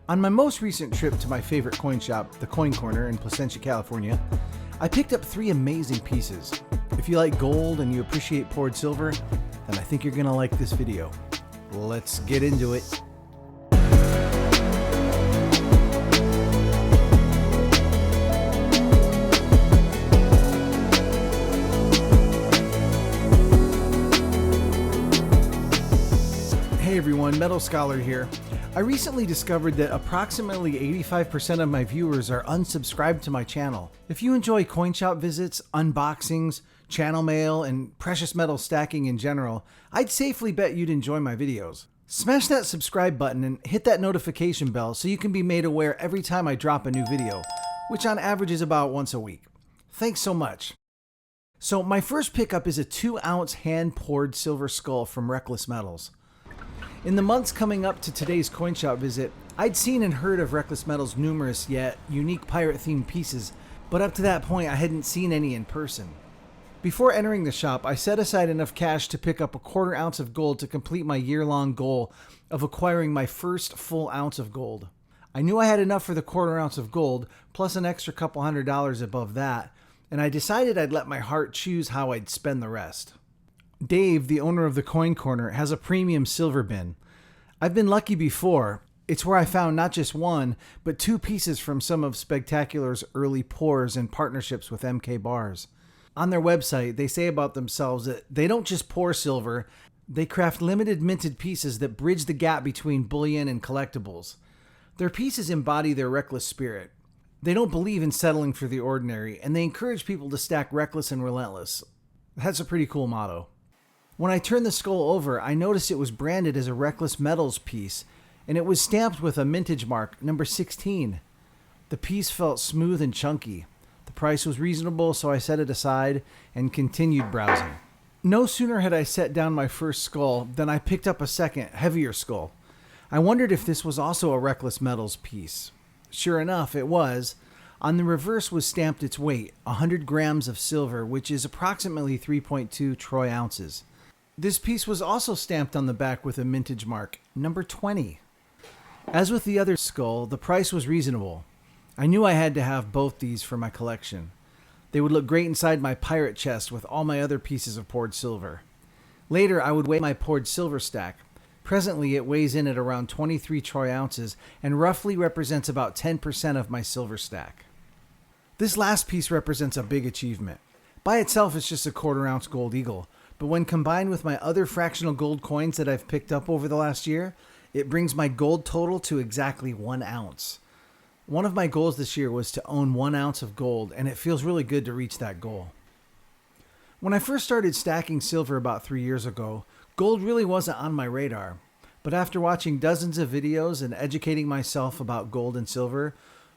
On my most recent trip to my favorite coin shop, the Coin Corner in Placentia, California, I picked up 3 amazing pieces. If you like gold and you appreciate poured silver, then I think you're gonna like this video. Let's get into it. Hey everyone, Metal Scholar here. I recently discovered that approximately 85% of my viewers are unsubscribed to my channel. If you enjoy coin shop visits, unboxings, channel mail, and precious metal stacking in general, I'd safely bet you'd enjoy my videos. Smash that subscribe button and hit that notification bell so you can be made aware every time I drop a new video, which on average is about once a week. Thanks so much. So my first pickup is a 2-ounce hand-poured silver skull from Reckless Metals. In the months coming up to today's coin shop visit, I'd seen and heard of Reckless Metals' numerous yet unique pirate-themed pieces, but up to that point I hadn't seen any in person. Before entering the shop, I set aside enough cash to pick up a 1/4 ounce of gold to complete my year-long goal of acquiring my first full ounce of gold. I knew I had enough for the 1/4 ounce of gold, plus an extra couple $100 above that, and I decided I'd let my heart choose how I'd spend the rest. Dave, the owner of the Coin Corner, has a premium silver bin. I've been lucky before. It's where I found not just 1, but 2 pieces from some of Spegtacular's early pours and partnerships with MK Barz. On their website, they say about themselves that they don't just pour silver, they craft limited minted pieces that bridge the gap between bullion and collectibles. Their pieces embody their reckless spirit. They don't believe in settling for the ordinary, and they encourage people to stack reckless and relentless. That's a pretty cool motto. When I turned the skull over, I noticed it was branded as a Reckless Metals piece, and it was stamped with a mintage mark, number 16. The piece felt smooth and chunky. The price was reasonable, so I set it aside and continued browsing. No sooner had I set down my first skull than I picked up a second, heavier skull. I wondered if this was also a Reckless Metals piece. Sure enough, it was. On the reverse was stamped its weight, 100 grams of silver, which is approximately 3.2 troy ounces. This piece was also stamped on the back with a mintage mark, number 20. As with the other skull, the price was reasonable. I knew I had to have both these for my collection. They would look great inside my pirate chest with all my other pieces of poured silver. Later, I would weigh my poured silver stack. Presently, it weighs in at around 23 troy ounces and roughly represents about 10% of my silver stack. This last piece represents a big achievement. By itself, it's just a 1/4 ounce gold eagle. But when combined with my other fractional gold coins that I've picked up over the last year, it brings my gold total to exactly 1 ounce. One of my goals this year was to own 1 ounce of gold, and it feels really good to reach that goal. When I first started stacking silver about 3 years ago, gold really wasn't on my radar. But after watching dozens of videos and educating myself about gold and silver,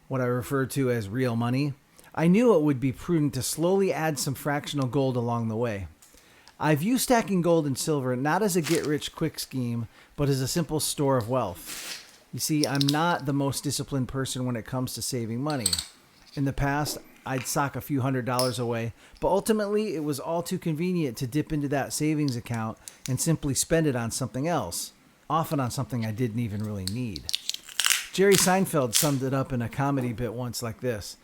what I refer to as real money, I knew it would be prudent to slowly add some fractional gold along the way. I view stacking gold and silver not as a get-rich-quick scheme, but as a simple store of wealth. You see, I'm not the most disciplined person when it comes to saving money. In the past, I'd sock a few $100s away, but ultimately it was all too convenient to dip into that savings account and simply spend it on something else, often on something I didn't even really need. Jerry Seinfeld summed it up in a comedy bit once like this.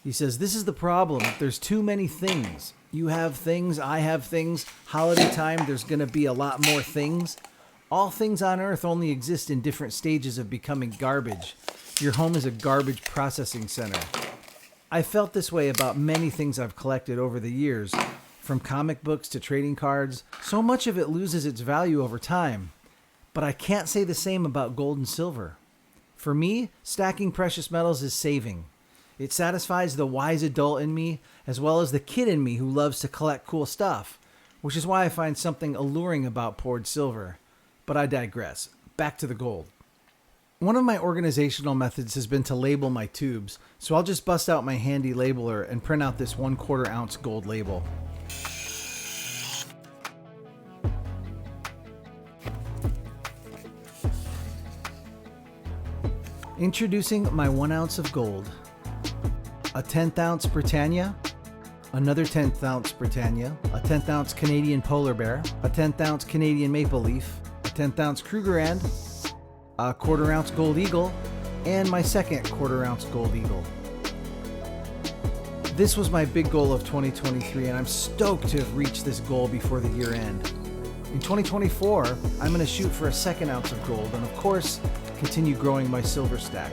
He says, "This is the problem. There's too many things. You have things, I have things. Holiday time, there's going to be a lot more things. All things on earth only exist in different stages of becoming garbage. Your home is a garbage processing center." I felt this way about many things I've collected over the years, from comic books to trading cards. So much of it loses its value over time. But I can't say the same about gold and silver. For me, stacking precious metals is saving. It satisfies the wise adult in me, as well as the kid in me who loves to collect cool stuff, which is why I find something alluring about poured silver. But I digress. Back to the gold. One of my organizational methods has been to label my tubes, so I'll just bust out my handy labeler and print out this 1/4 ounce gold label. Introducing my 1 ounce of gold. A 10th ounce Britannia, another 10th ounce Britannia, a 10th ounce Canadian Polar Bear, a 10th ounce Canadian Maple Leaf, a 10th ounce Krugerrand, a 1/4 ounce Gold Eagle, and my second quarter-ounce gold eagle. This was my big goal of 2023, and I'm stoked to have reached this goal before the year end. In 2024, I'm going to shoot for a second ounce of gold and, of course, continue growing my silver stack.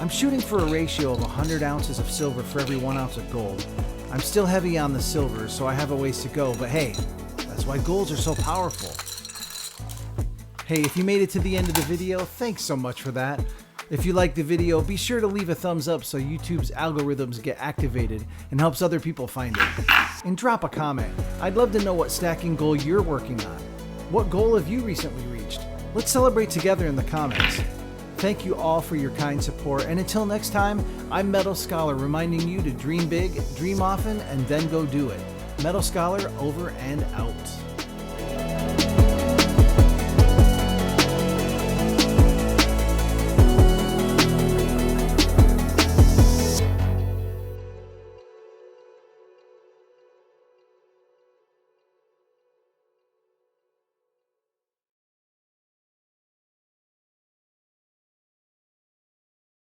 I'm shooting for a ratio of 100 ounces of silver for every 1 ounce of gold. I'm still heavy on the silver, so I have a ways to go, but hey, that's why golds are so powerful. Hey, if you made it to the end of the video, thanks so much for that. If you liked the video, be sure to leave a thumbs up so YouTube's algorithms get activated and helps other people find it. And drop a comment. I'd love to know what stacking goal you're working on. What goal have you recently reached? Let's celebrate together in the comments. Thank you all for your kind support, and until next time, I'm Metal Scholar reminding you to dream big, dream often, and then go do it. Metal Scholar over and out.